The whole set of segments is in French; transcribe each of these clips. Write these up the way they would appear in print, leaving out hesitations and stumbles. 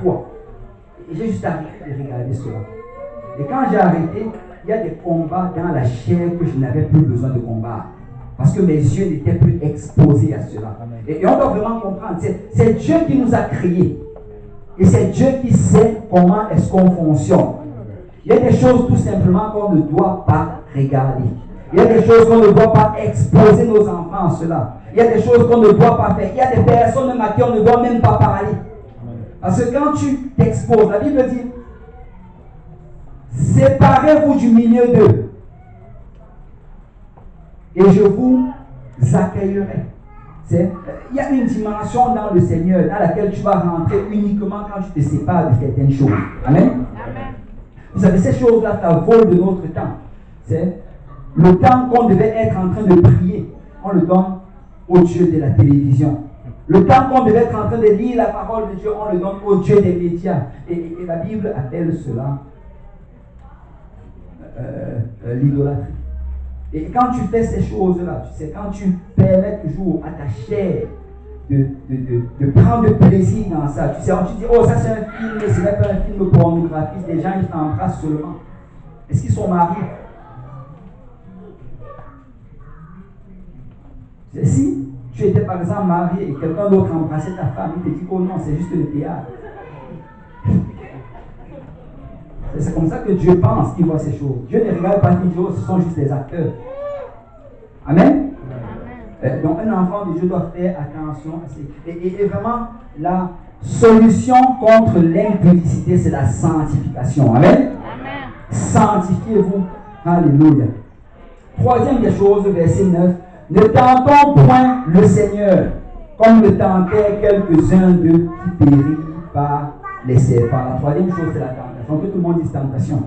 foi. Et j'ai juste arrêté de regarder cela. Et quand j'ai arrêté, il y a des combats dans la chair que je n'avais plus besoin de combattre. Parce que mes yeux n'étaient plus exposés à cela. Et on doit vraiment comprendre, c'est Dieu qui nous a créés. Et c'est Dieu qui sait comment est-ce qu'on fonctionne. Il y a des choses tout simplement qu'on ne doit pas regarder. Il y a des choses qu'on ne doit pas exposer nos enfants à cela. Il y a des choses qu'on ne doit pas faire. Il y a des personnes même à qui on ne doit même pas parler. Parce que quand tu t'exposes, la Bible dit, séparez-vous du milieu d'eux. Et je vous accueillerai. Il y a une dimension dans le Seigneur dans laquelle tu vas rentrer uniquement quand tu te sépares de certaines choses. Amen. Amen. Vous savez, ces choses-là, ça vole de notre temps. C'est le temps qu'on devait être en train de prier. On le donne au Dieu de la télévision. Le temps qu'on devait être en train de lire la parole de Dieu, on le donne au Dieu des médias. Et la Bible appelle cela l'idolâtrie. Et quand tu fais ces choses-là, tu sais, quand tu permets toujours à ta chair de prendre plaisir dans ça, tu sais, tu dis, oh, ça c'est un film, ce n'est pas un film pornographique, les gens ils s'embrassent seulement. Est-ce qu'ils sont mariés? Si tu étais par exemple marié et quelqu'un d'autre embrassait ta femme, il te dit, oh non, c'est juste le théâtre. C'est comme ça que Dieu pense qu'il voit ces choses. Dieu ne regarde pas les choses, ce sont juste des acteurs. Amen. Donc un enfant de Dieu doit faire attention à ces... Et vraiment, la solution contre l'impudicité, c'est la sanctification. Amen. Amen. Sanctifiez-vous. Alléluia. Troisième des choses, verset 9. Ne tentons point le Seigneur, comme le tentaient quelques-uns d'eux qui périrent par les serpents. La troisième chose, c'est la tentation. Que tout le monde dise tentation.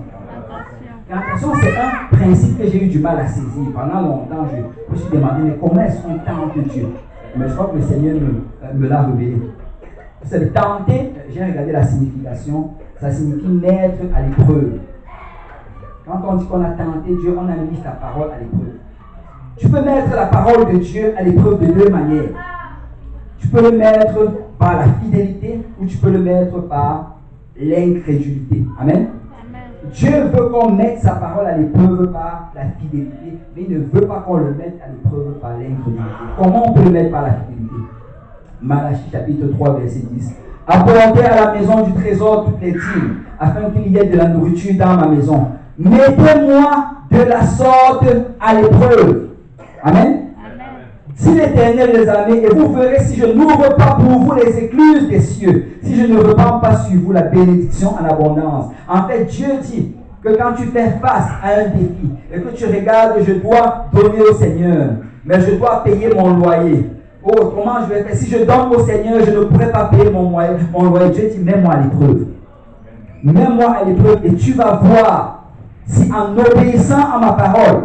La tentation, c'est un principe que j'ai eu du mal à saisir. Pendant longtemps, je me suis demandé, mais comment est-ce qu'on tente Dieu? Mais je crois que le Seigneur me l'a révélé. Vous savez, tenter, j'ai regardé la signification, ça signifie mettre à l'épreuve. Quand on dit qu'on a tenté Dieu, on a mis sa parole à l'épreuve. Tu peux mettre la parole de Dieu à l'épreuve de deux manières. Tu peux le mettre par la fidélité ou tu peux le mettre par l'incrédulité. Amen. Dieu veut qu'on mette sa parole à l'épreuve par la fidélité, mais il ne veut pas qu'on le mette à l'épreuve par l'incrédulité. Comment on peut le mettre par la fidélité? Malachie chapitre 3 verset 10. Apportez à la maison du trésor toutes les dîmes, afin qu'il y ait de la nourriture dans ma maison. Mettez-moi de la sorte à l'épreuve. Amen. Si l'Éternel les a mis, et vous verrez si je n'ouvre pas pour vous les écluses des cieux, si je ne repends pas sur vous la bénédiction en abondance. En fait, Dieu dit que quand tu fais face à un défi et que tu regardes, je dois donner au Seigneur, mais je dois payer mon loyer. Oh, comment je vais faire? Si je donne au Seigneur, je ne pourrai pas payer mon loyer. Dieu dit, mets-moi à l'épreuve. Mets-moi à l'épreuve et tu vas voir si en obéissant à ma parole,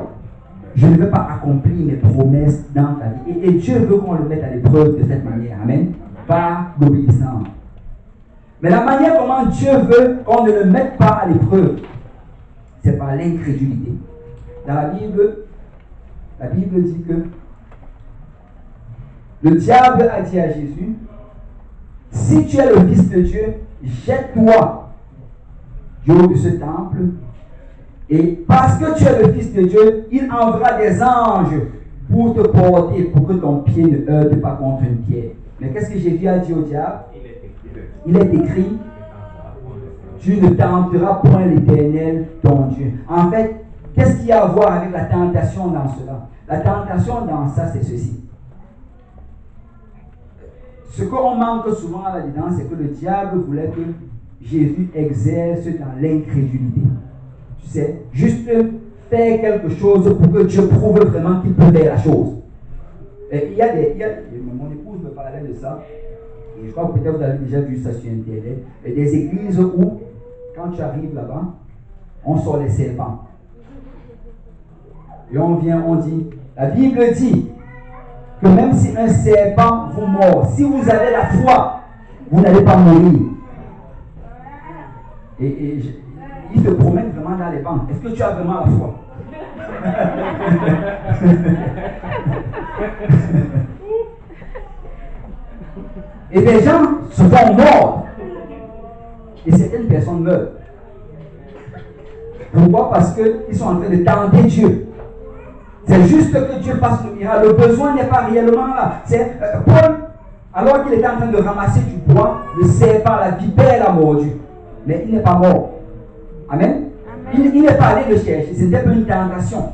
je ne veux pas accomplir mes promesses dans ta vie. Et Dieu veut qu'on le mette à l'épreuve de cette manière. Amen. Par l'obéissance. Mais la manière comment Dieu veut qu'on ne le mette pas à l'épreuve, c'est par l'incrédulité. Dans la Bible dit que le diable a dit à Jésus, si tu es le Fils de Dieu, jette-toi du haut de ce temple. Et parce que tu es le Fils de Dieu, il enverra des anges pour te porter, pour que ton pied ne heurte pas contre une pierre. Mais qu'est-ce que Jésus a dit au diable? Il est écrit, tu ne tenteras point l'Éternel, ton Dieu. En fait, qu'est-ce qu'il y a à voir avec la tentation dans cela? La tentation dans ça, c'est ceci. Ce qu'on manque souvent là-dedans, c'est que le diable voulait que Jésus exerce dans l'incrédulité. Tu sais, juste faire quelque chose pour que Dieu prouve vraiment qu'il peut faire la chose. Et mon épouse me parlait de ça, et je crois que peut-être vous avez déjà vu ça sur Internet, des églises où, quand tu arrives là-bas, on sort les serpents. Et on vient, on dit, la Bible dit que même si un serpent vous mord, si vous avez la foi, vous n'allez pas mourir. Et ils te promènent vraiment dans les bancs. Est-ce que tu as vraiment la foi? Et les gens se font mordre. Et certaines personnes meurent. Pourquoi? Parce qu'ils sont en train de tenter Dieu. C'est juste que Dieu fasse le miracle. Le besoin n'est pas réellement là. C'est Paul, alors qu'il était en train de ramasser du bois, le serpent, la vipère l'a mordu. Mais il n'est pas mort. Amen. Il n'est pas allé le chercher. C'était pas une tentation.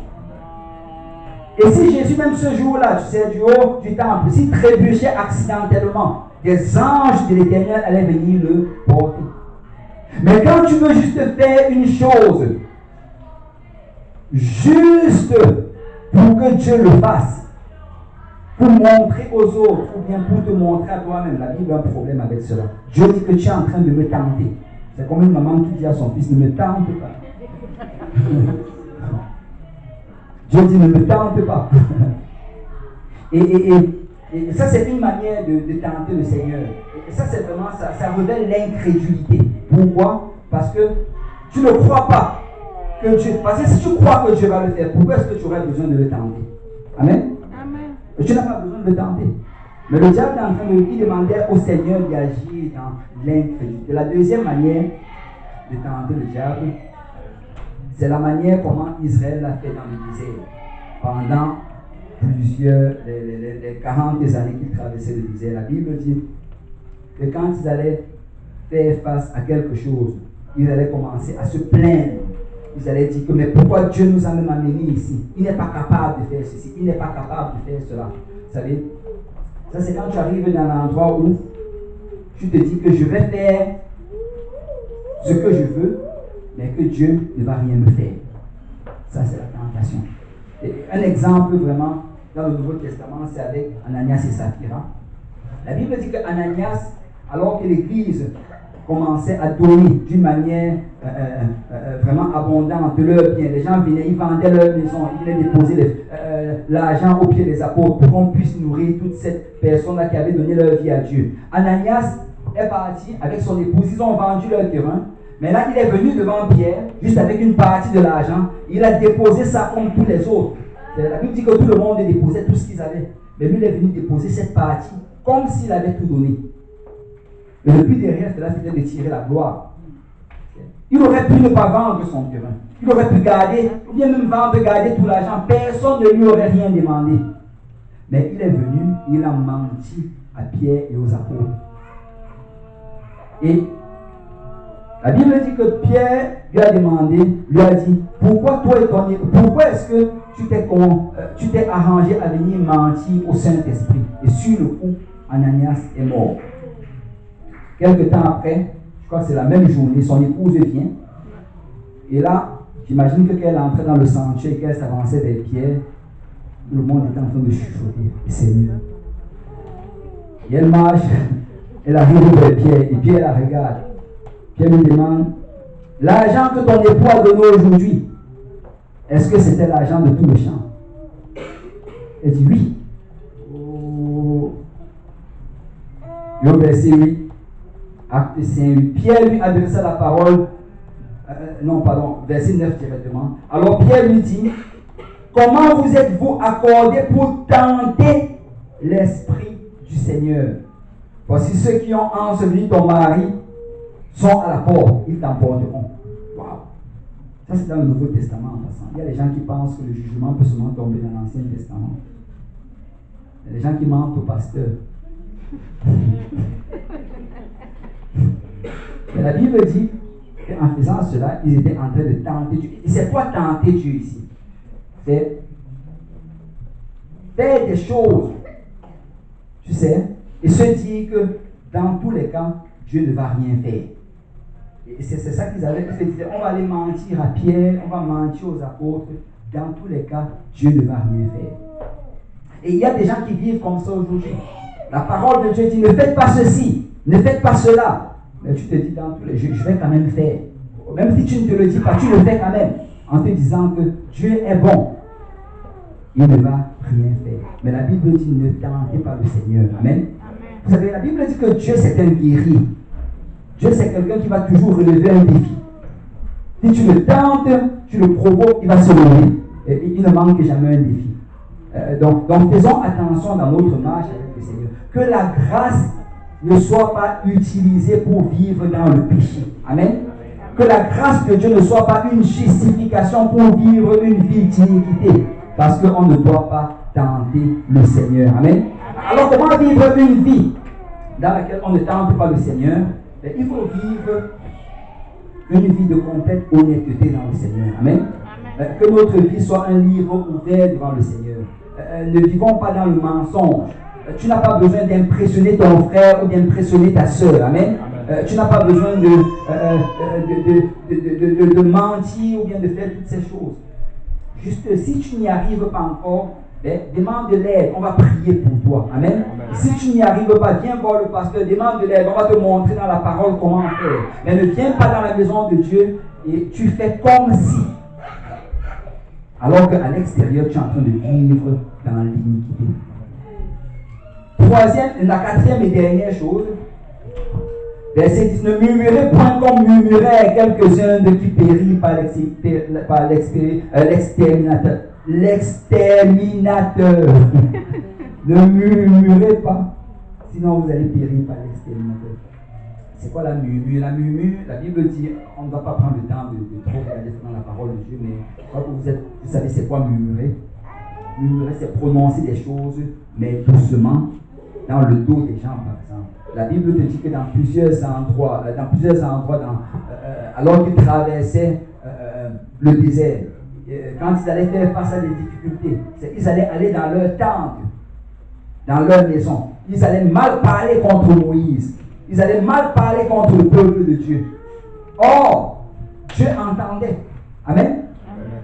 Et si Jésus, même ce jour-là, tu sais, du haut du temple, s'il trébuchait accidentellement, des anges de l'Éternel allaient venir le porter. Mais quand tu veux juste faire une chose, juste pour que Dieu le fasse, pour montrer aux autres, ou bien pour te montrer à toi-même, la Bible a un problème avec cela. Dieu dit que tu es en train de me tenter. C'est comme une maman qui dit à son fils, ne me tente pas. Dieu dit, ne me tente pas. Et ça, c'est une manière de tenter le Seigneur. Et ça, c'est vraiment, ça révèle l'incrédulité. Pourquoi? Parce que tu ne crois pas que Dieu. Parce que si tu crois que Dieu va le faire, pourquoi est-ce que tu aurais besoin de le tenter? Amen? Amen. Tu n'as pas besoin de le tenter. Mais le diable est en train de demander au Seigneur d'agir dans l'incrédulité. La deuxième manière de tenter le diable, c'est la manière comment Israël l'a fait dans le désert. Pendant les 40 années qu'ils traversaient le désert, la Bible dit que quand ils allaient faire face à quelque chose, ils allaient commencer à se plaindre. Ils allaient dire que mais pourquoi Dieu nous a même amenés ici? Il n'est pas capable de faire ceci, il n'est pas capable de faire cela. Vous savez, ça c'est quand tu arrives dans un endroit où tu te dis que je vais faire ce que je veux, mais que Dieu ne va rien me faire. Ça c'est la tentation. Et un exemple vraiment dans le Nouveau Testament, c'est avec Ananias et Saphira. La Bible dit qu'Ananias, alors que l'Église commençait à donner d'une manière vraiment abondante leurs biens, les gens venaient, ils vendaient leurs maisons, ils venaient déposer l'argent aux pieds des apôtres pour qu'on puisse nourrir toute cette personne-là qui avait donné leur vie à Dieu. Ananias est parti avec son épouse, ils ont vendu leur terrain. Mais là, il est venu devant Pierre, juste avec une partie de l'argent. Il a déposé ça comme tous les autres. La Bible dit que tout le monde déposait tout ce qu'ils avaient. Mais lui, il est venu déposer cette partie comme s'il avait tout donné. Mais le but derrière, c'était de tirer la gloire. Il aurait pu ne pas vendre son terrain. Il aurait pu garder, ou bien même vendre, garder tout l'argent. Personne ne lui aurait rien demandé. Mais il est venu, il a menti à Pierre et aux apôtres. Et la Bible dit que Pierre lui a demandé, lui a dit, pourquoi est-ce que tu t'es arrangé à venir mentir au Saint-Esprit? Et sur le coup, Ananias est mort. Quelque temps après, je crois que c'est la même journée, son épouse vient. Et là, j'imagine que qu'elle entrait dans le sentier et qu'elle s'avançait vers Pierre, le monde était en train de chuchoter. Et c'est mieux. Et elle marche, elle arrive vers Pierre, et Pierre la regarde. Pierre lui demande, l'argent que ton époux a donné aujourd'hui, est-ce que c'était l'argent de tout le champ? Elle dit oui. Et au verset 8, acte 5, 8, Pierre lui adressa la parole, verset 9 directement. Alors Pierre lui dit, comment vous êtes-vous accordés pour tenter l'Esprit du Seigneur? Voici ceux qui ont enseveli ton mari sont à la porte, ils t'emporteront. Waouh! Ça, c'est dans le Nouveau Testament en passant. Il y a des gens qui pensent que le jugement peut seulement tomber dans l'Ancien Testament. Il y a des gens qui mentent au pasteur. Mais la Bible dit qu'en faisant cela, ils étaient en train de tenter Dieu. Et c'est quoi tenter Dieu ici? C'est faire des choses, tu sais, et se dire que dans tous les cas, Dieu ne va rien faire. Et c'est ça qu'ils avaient fait. On va aller mentir à Pierre, on va mentir aux apôtres. Dans tous les cas, Dieu ne va rien faire. Et il y a des gens qui vivent comme ça aujourd'hui. La parole de Dieu dit, ne faites pas ceci, ne faites pas cela. Mais tu te dis dans tous les je vais quand même faire. Même si tu ne te le dis pas, tu le fais quand même. En te disant que Dieu est bon. Il ne va rien faire. Mais la Bible dit, ne tentez pas le Seigneur. Amen. Vous savez, la Bible dit que Dieu c'est un guerrier. Dieu c'est quelqu'un qui va toujours relever un défi. Si tu le tentes, tu le provoques, il va se lever. Et il ne manque jamais un défi. Donc faisons attention dans notre marche avec le Seigneur. Que la grâce ne soit pas utilisée pour vivre dans le péché. Amen. Que la grâce de Dieu ne soit pas une justification pour vivre une vie d'iniquité. Parce qu'on ne doit pas tenter le Seigneur. Amen. Alors comment vivre une vie dans laquelle on ne tente pas le Seigneur? Il faut vivre une vie de complète honnêteté dans le Seigneur. Amen. Que notre vie soit un livre ouvert devant le Seigneur. Ne vivons pas dans le mensonge. Tu n'as pas besoin d'impressionner ton frère ou d'impressionner ta soeur. Amen. Tu n'as pas besoin de mentir ou bien de faire toutes ces choses. Juste si tu n'y arrives pas encore, demande de l'aide. On va prier pour toi. Amen. Si tu n'y arrives pas, viens voir le pasteur, demande de l'aide. On va te montrer dans la parole comment faire. Mais ne viens pas dans la maison de Dieu et tu fais comme si. Alors qu'à l'extérieur, tu es en train de vivre dans l'iniquité. La quatrième et dernière chose, verset 10, ne murmurez point comme murmuraient quelques-uns de qui périt par l'exterminateur. L'exterminateur. Ne murmurez pas, sinon vous allez périr par l'exterminateur. C'est quoi la murmure? La murmure, la Bible dit, on ne va pas prendre le temps de trop regarder dans la parole de Dieu, mais je crois que vous savez c'est quoi murmurer. Murmurer, c'est prononcer des choses, mais doucement, dans le dos des gens, par exemple. La Bible te dit que dans plusieurs endroits, alors qu'ils traversaient le désert, quand ils allaient faire face à des difficultés, ils allaient aller dans leur tente, dans leur maison. Ils allaient mal parler contre Moïse. Ils allaient mal parler contre le peuple de Dieu. Or, Dieu entendait. Amen.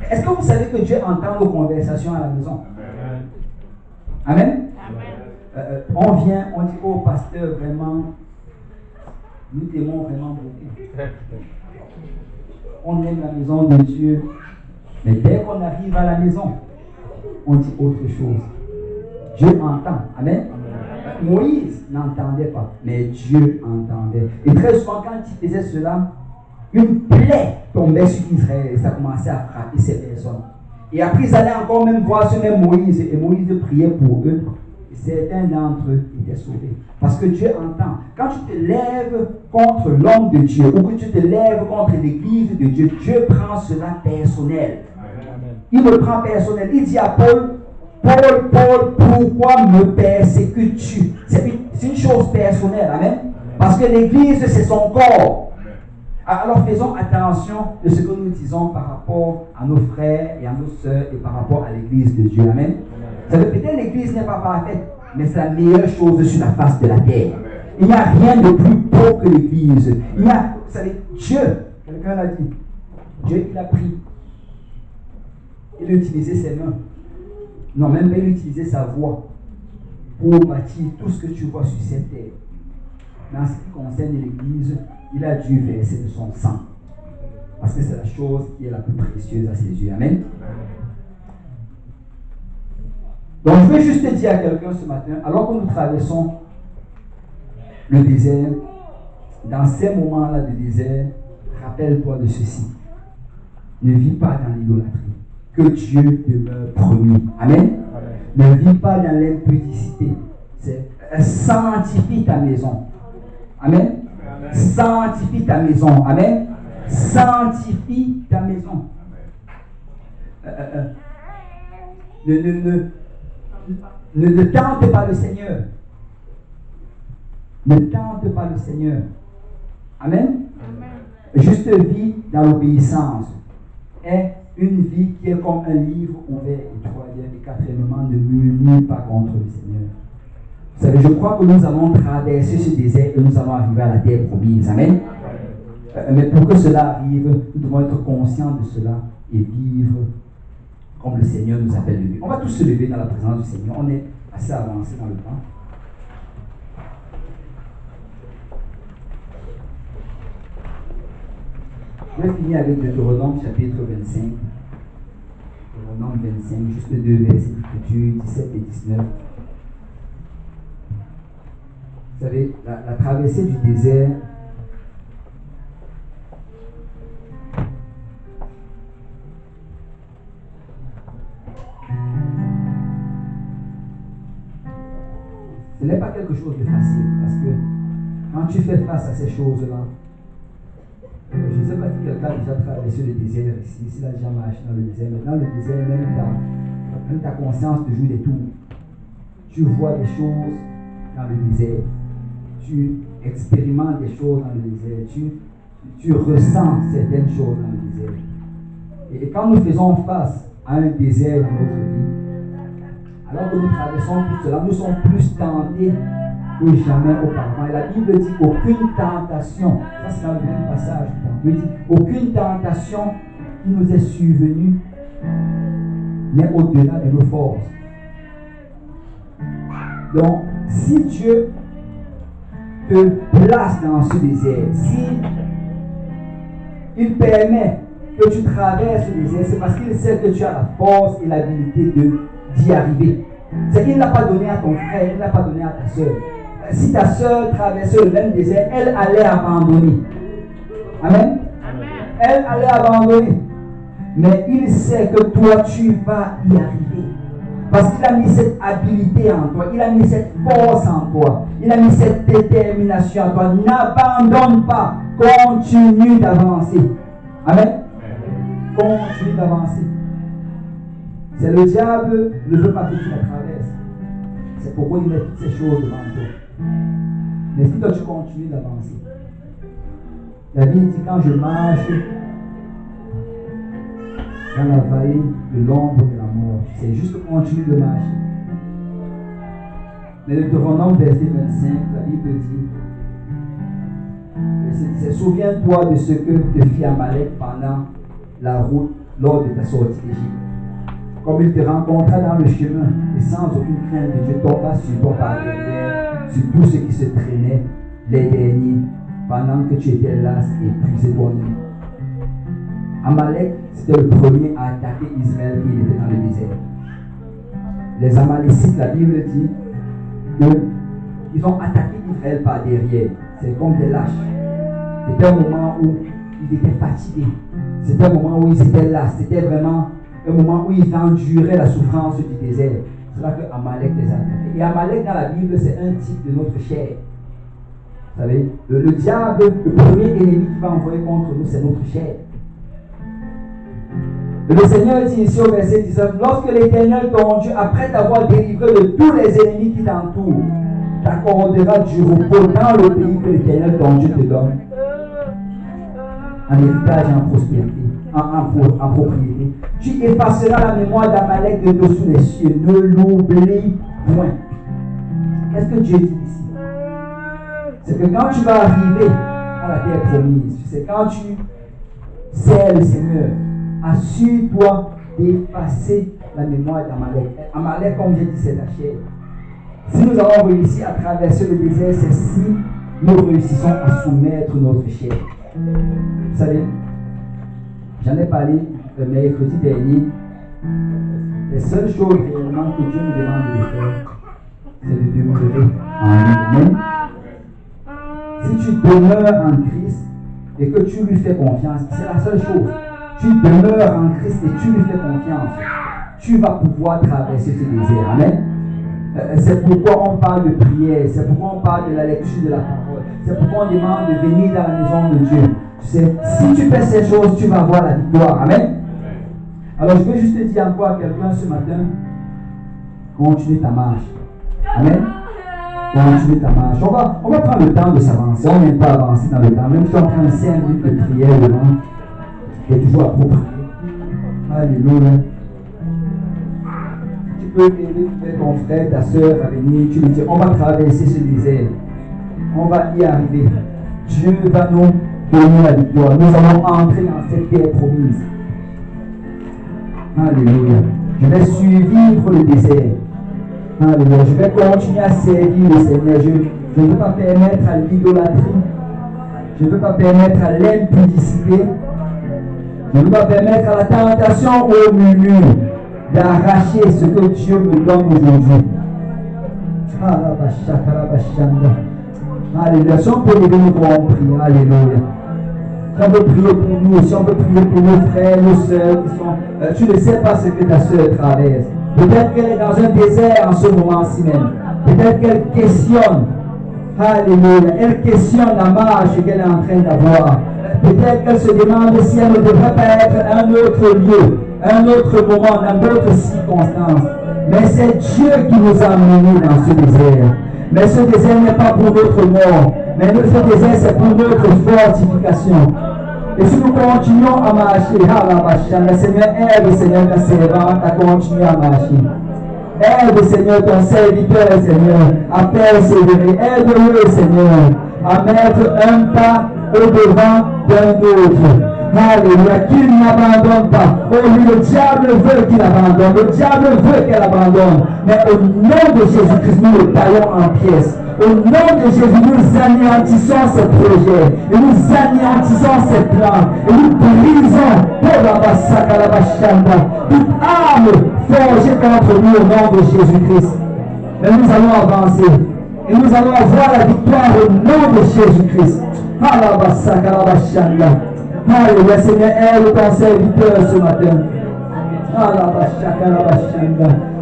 Est-ce que vous savez que Dieu entend nos conversations à la maison? Amen. On vient, on dit, oh pasteur, vraiment, nous t'aimons vraiment beaucoup. On aime la maison de Dieu. Mais dès qu'on arrive à la maison, on dit autre chose. Dieu entend. Amen. Moïse n'entendait pas, mais Dieu entendait. Et très souvent, quand il faisait cela, une plaie tombait sur Israël et ça commençait à frapper ces personnes. Et après, ils allaient encore même voir ce même Moïse, et Moïse priait pour eux. Et certains d'entre eux étaient sauvés. Parce que Dieu entend. Quand tu te lèves contre l'homme de Dieu, ou que tu te lèves contre l'église de Dieu, Dieu prend cela personnel. Il le prend personnel. Il dit à Paul, Paul, pourquoi me persécutes-tu? C'est une chose personnelle. Amen. Parce que l'église, c'est son corps. Alors faisons attention de ce que nous disons par rapport à nos frères et à nos sœurs et par rapport à l'église de Dieu. Amen. Vous savez, peut-être l'église n'est pas parfaite, mais c'est la meilleure chose sur la face de la terre. Il n'y a rien de plus beau que l'église. Vous savez, Dieu, quelqu'un l'a dit, Dieu il a pris, il a utilisé ses mains. Non, même pas il a utilisé sa voix pour bâtir tout ce que tu vois sur cette terre. Dans ce qui concerne l'église, il a dû verser de son sang. Parce que c'est la chose qui est la plus précieuse à ses yeux. Amen. Donc je vais juste te dire à quelqu'un ce matin, alors que nous traversons le désert, dans ces moments-là de désert, rappelle-toi de ceci. Ne vis pas dans l'idolâtrie. Que Dieu demeure premier. Amen. Ne vis pas dans l'impudicité. Sanctifie ta maison. Amen. Sanctifie ta maison. Amen. Sanctifie ta maison. Ne tente pas le Seigneur. Ne tente pas le Seigneur. Amen. Juste vis dans l'obéissance. Est une vie qui est comme un livre ouvert. Et troisième et quatrièmement, ne murmure pas contre le Seigneur. Vous savez, je crois que nous allons traverser ce désert et nous allons arriver à la terre promise. Amen. Mais pour que cela arrive, nous devons être conscients de cela et vivre comme le Seigneur nous appelle de vivre. On va tous se lever dans la présence du Seigneur. On est assez avancé dans le temps. Je vais finir avec Deutéronome chapitre 25. Deutéronome 25, juste deux versets d'écriture, 17 et 19. Vous savez, la traversée du désert, ce n'est pas quelque chose de facile parce que quand tu fais face à ces choses-là, je ne sais pas si quelqu'un a déjà traversé le désert ici, s'il a déjà marché dans le désert. Mais dans le désert, même ta conscience te joue des tours. Tu vois des choses dans le désert. Tu expérimentes des choses dans le désert. Tu ressens certaines choses dans le désert. Et quand nous faisons face à un désert dans notre vie, alors que nous traversons tout cela, nous sommes plus tentés que jamais auparavant. Et la Bible dit qu'aucune tentation, ça c'est dans le même passage, il dit aucune tentation qui nous est survenue n'est au-delà de nos forces. Donc, si Dieu te place dans ce désert, si il permet que tu traverses le désert, c'est parce qu'il sait que tu as la force et l'habilité d'y arriver. C'est qu'il ne l'a pas donné à ton frère, il ne l'a pas donné à ta soeur. Si ta soeur traversait le même désert, elle allait abandonner. Amen. Elle allait abandonner. Mais il sait que toi, tu vas y arriver. Parce qu'il a mis cette habilité en toi, il a mis cette force en toi, il a mis cette détermination en toi. N'abandonne pas, continue d'avancer. Amen. Continue d'avancer. C'est le diable ne veut pas que tu la traverses. C'est pourquoi il met toutes ces choses devant toi. Mais si toi tu continues d'avancer, la Bible dit quand je marche dans la vallée de l'ombre de la mort, c'est juste continuer de marcher. Mais le Deutéronome verset 25, la Bible dit, souviens-toi de ce que te fit Amalek pendant la route lors de ta sortie d'Égypte. Comme il te rencontra dans le chemin et sans aucune crainte de Dieu tomba sur toi par derrière, sur tous ceux qui se traînaient, les derniers, pendant que tu étais las et épuisé toi-même. Amalek, c'était le premier à attaquer Israël qui était dans le désert. Les Amalécites, la Bible dit qu'ils ont attaqué Israël par derrière. C'est comme des lâches. C'était un moment où ils étaient fatigués. C'était un moment où ils étaient las. C'était vraiment un moment où ils enduraient la souffrance du désert. C'est là que Amalek les a attaqués. Et Amalek dans la Bible, c'est un type de notre chair. Vous savez, le diable, le premier ennemi qui va envoyer contre nous, c'est notre chair. Le Seigneur dit ici au verset 19, lorsque l'Éternel ton Dieu, après t'avoir délivré de tous les ennemis qui t'entourent, t'accordera du repos dans le pays que l'Éternel ton Dieu te donne, en héritage et en prospérité, en propriété. Tu effaceras la mémoire d'Amalek de dessous les cieux. Ne l'oublie point. Qu'est-ce que Dieu dit ici? C'est que quand tu vas arriver à la terre promise, c'est quand tu sers le Seigneur, assure-toi d'effacer la mémoire d'Amalek. Amalek, comme j'ai dit, c'est la chair. Si nous avons réussi à traverser le désert, c'est si nous réussissons à soumettre notre chair. Vous savez, j'en ai parlé le mercredi dernier. Les seules choses réellement que Dieu nous demande de faire, c'est de demeurer en lui. Si tu demeures en Christ et que tu lui fais confiance, c'est la seule chose. Tu demeures en Christ et tu lui fais confiance, tu vas pouvoir traverser ce désert. Amen. C'est pourquoi on parle de prière, c'est pourquoi on parle de la lecture de la parole, c'est pourquoi on demande de venir dans la maison de Dieu. Tu sais, si tu fais ces choses, tu vas avoir la victoire. Amen. Alors je vais juste te dire encore à quelqu'un ce matin, continue ta marche. Amen. Continue ta marche. On va prendre le temps de s'avancer. On n'aime pas avancer dans le temps. Même si on prend 5 minutes de prière devant, c'est toujours approprié. Alléluia. Tu peux aider ton frère, ta soeur à venir. Tu lui dis, on va traverser ce désert. On va y arriver. Dieu va nous donner la victoire. Nous allons entrer dans cette terre promise. Alléluia. Je vais suivre le désert. Alléluia. Je vais continuer à servir le Seigneur. Je ne veux pas permettre à l'idolâtrie. Je ne veux pas permettre à l'impudicité. Je ne veux pas permettre à la tentation ou au murmure d'arracher ce que Dieu me donne aujourd'hui. Alléluia. Si on peut lever nos grands prières, alléluia. Si on peut prier pour nous, si on peut prier pour nos frères, nos soeurs qui sont. Tu ne sais pas ce que ta soeur traverse. Peut-être qu'elle est dans un désert en ce moment-ci même. Peut-être qu'elle questionne Alléluia. Elle questionne la marche qu'elle est en train d'avoir. Peut-être qu'elle se demande si elle ne devrait pas être un autre lieu, un autre moment, dans d'autres circonstances. Mais c'est Dieu qui nous a menés dans ce désert. Mais ce désert n'est pas pour notre mort, mais notre désert c'est pour notre fortification. Et si nous continuons à marcher, le Seigneur aide, Seigneur, ta servante à continuer à marcher. Aide, Seigneur, ton serviteur, Seigneur, à persévérer. Aide-le, Seigneur, à mettre un pas au-devant d'un autre. Alléluia, qu'il n'abandonne pas. Oh oui, le diable veut qu'il abandonne. Le diable veut qu'elle abandonne. Mais au nom de Jésus-Christ, nous le taillons en pièces. Au nom de Jésus, nous anéantissons ses projets. Et nous anéantissons ses plans. Et nous brisons toute arme forgée contre nous au nom de Jésus-Christ. Mais nous allons avancer. Et nous allons avoir la victoire au nom de Jésus-Christ. Alléluia, Seigneur, aide ton serviteur ce matin.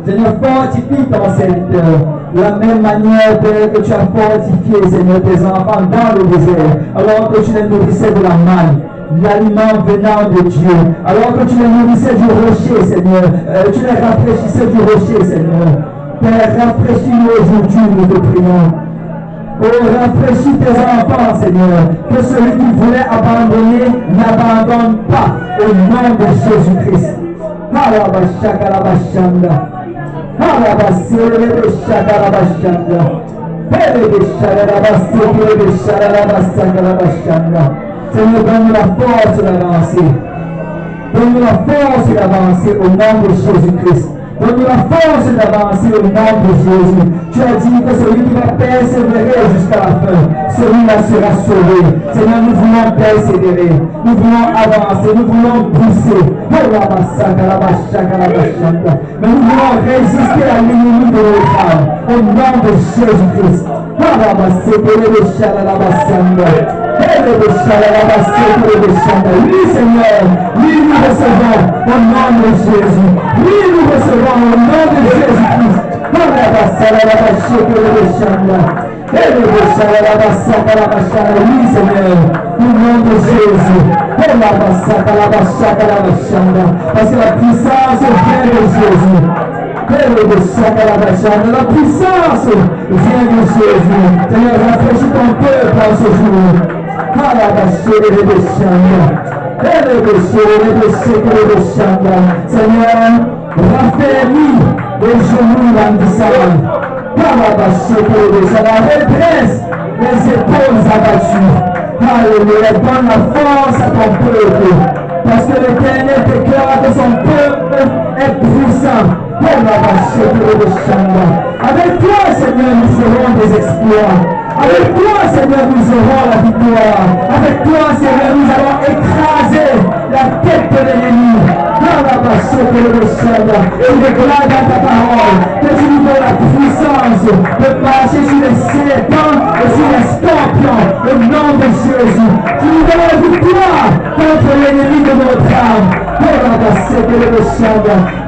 Seigneur, fortifie ton serviteur. De la même manière, Père, que tu as fortifié, Seigneur, tes enfants dans le désert, alors que tu les nourrissais de la manne, l'aliment venant de Dieu, alors que tu les nourrissais du rocher, Seigneur, tu les rafraîchissais du rocher, Seigneur. Père, rafraîchis-nous aujourd'hui, nous te prions. Oh, rafraîchis tes enfants, Seigneur. Que celui qui voulait abandonner n'abandonne pas au nom de Jésus-Christ. Seigneur, donne-nous la force d'avancer. Donne-nous la force d'avancer au nom de Jésus-Christ. Donne-nous la force d'avancer au nom de Jésus. Tu as dit que celui qui va persévérer jusqu'à la fin, celui-là sera sauvé. Seigneur, nous voulons persévérer. Nous voulons avancer. Nous voulons pousser. Mais nous voulons résister à l'ennemi de notre âme. Au nom de Jésus-Christ. Oui, Seigneur, oui, nous recevons au nom de Jésus. Oui, nous recevons au nom de Jésus-Christ. Oui, Seigneur, au nom de Jésus. Parce que la puissance vient de Jésus. La puissance vient de Jésus. Seigneur, rafraîchis ton peuple en ce jour. Seigneur, raffermis les genoux languissants. Redresse les épaules abattues. Alléluia, donne la force à ton peuple. Parce que l'Éternel déclare que son peuple est puissant. Avec toi, Seigneur, nous ferons des exploits. Avec toi, Seigneur, nous aurons la victoire. Avec toi, Seigneur, nous allons écraser la tête de l'ennemi. Il déclare dans ta parole que tu nous donnes la puissance de marcher sur les serpents et sur les scorpions au nom de Jésus. Tu nous donnes la victoire contre l'ennemi de notre âme.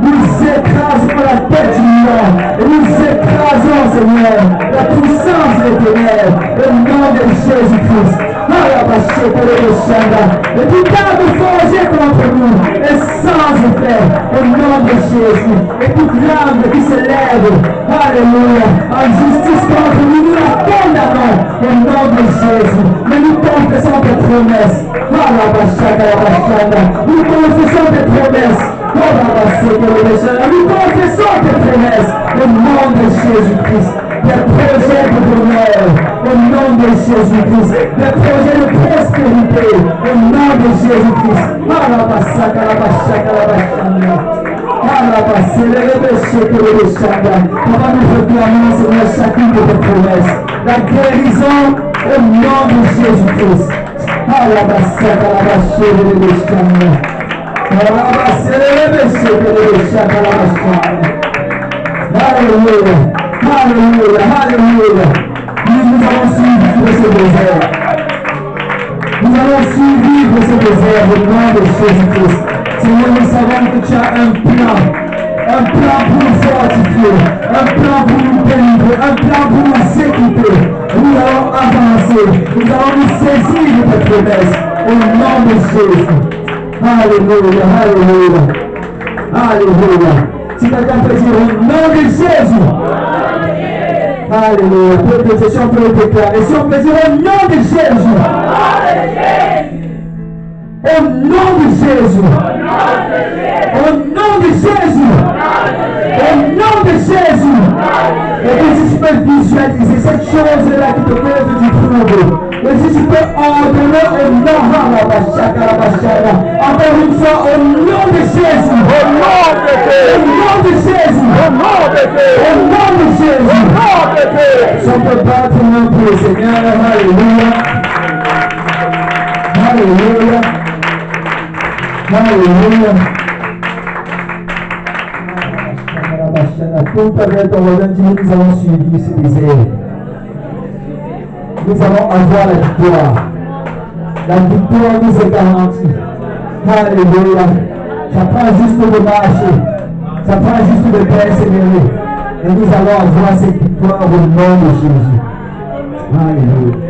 Nous écrasons la tête du lion et nous écrasons, Seigneur, la puissance des ténèbres au nom de Jésus-Christ. Et tout arme forgée contre nous est sans effet au nom de Jésus. Et toute lame qui se lève, alléluia, en justice contre nous, nous la condamnons au nom de Jésus. Mais nous confessons tes promesses. Nous confessons tes promesses. Nous confessons tes promesses au nom de Jésus-Christ. Des projets de bonheur au nom de Jésus-Christ. Des projets de prospérité au nom de Jésus-Christ. Papa, nous réclamons, Seigneur, chacune de tes promesses. La guérison au nom de Jésus-Christ. Alléluia. Alléluia, alléluia. Nous allons suivre ce désert. Nous allons suivre ce désert au nom de Jésus-Christ. Seigneur, nous savons que tu as un plan un plan pour nous fortifier, un plan pour nous délivrer, un plan pour nous équiper. Nous allons avancer, nous allons nous saisir de tes promesses au nom de Jésus. Alléluia, alléluia, alléluia. Si quelqu'un peut dire au nom de Jésus. Alléluia. Peut-être si on peut le déclarer, si on peut dire au nom de Jésus. Au nom de Jésus. Au nom de Jésus. Au nom de Jésus. Et que si tu peux visualiser cette chose-là qui te lève du trouble. Et si tu peux ordonner au nom, encore une fois, au nom de Jésus. Au nom de Jésus. Au nom de Jésus. Au nom de Jésus. Au nom de Jésus. Si on peut battre une main pour le Seigneur. Alléluia. Alléluia. Alléluia. Tout avec ton voisin, nous allons suivre ce désert. Nous allons avoir la victoire. La victoire nous est garantie. Alléluia. Ça prend juste de marcher. Ça prend juste de persévérer. Et nous allons avoir cette victoire au nom de Jésus. Alléluia.